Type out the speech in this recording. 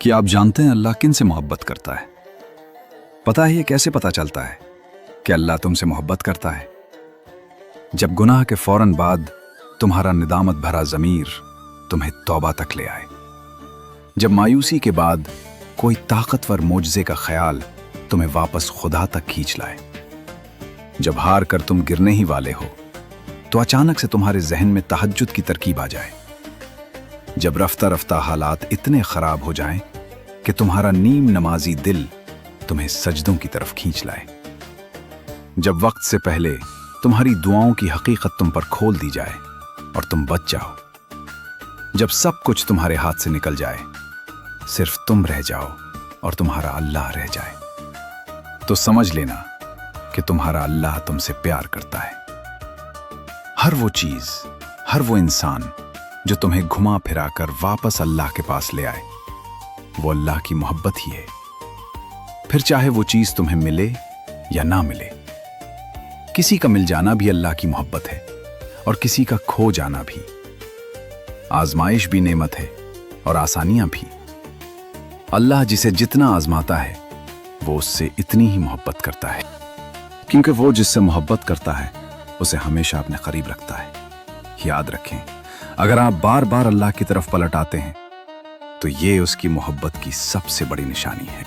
کہ آپ جانتے ہیں اللہ کن سے محبت کرتا ہے؟ پتہ ہے یہ کیسے پتہ چلتا ہے کہ اللہ تم سے محبت کرتا ہے؟ جب گناہ کے فوراً بعد تمہارا ندامت بھرا ضمیر تمہیں توبہ تک لے آئے، جب مایوسی کے بعد کوئی طاقتور معجزے کا خیال تمہیں واپس خدا تک کھینچ لائے، جب ہار کر تم گرنے ہی والے ہو تو اچانک سے تمہارے ذہن میں تہجد کی ترکیب آ جائے، جب رفتہ رفتہ حالات اتنے خراب ہو جائیں کہ تمہارا نیم نمازی دل تمہیں سجدوں کی طرف کھینچ لائے، جب وقت سے پہلے تمہاری دعاؤں کی حقیقت تم پر کھول دی جائے اور تم بچ جاؤ، جب سب کچھ تمہارے ہاتھ سے نکل جائے، صرف تم رہ جاؤ اور تمہارا اللہ رہ جائے، تو سمجھ لینا کہ تمہارا اللہ تم سے پیار کرتا ہے۔ ہر وہ چیز، ہر وہ انسان جو تمہیں گھما پھرا کر واپس اللہ کے پاس لے آئے، وہ اللہ کی محبت ہی ہے، پھر چاہے وہ چیز تمہیں ملے یا نہ ملے۔ کسی کا مل جانا بھی اللہ کی محبت ہے اور کسی کا کھو جانا بھی۔ آزمائش بھی نعمت ہے اور آسانیاں بھی۔ اللہ جسے جتنا آزماتا ہے وہ اس سے اتنی ہی محبت کرتا ہے، کیونکہ وہ جس سے محبت کرتا ہے اسے ہمیشہ اپنے قریب رکھتا ہے۔ یاد رکھیں، اگر آپ بار بار اللہ کی طرف پلٹ آتے ہیں تو یہ اس کی محبت کی سب سے بڑی نشانی ہے۔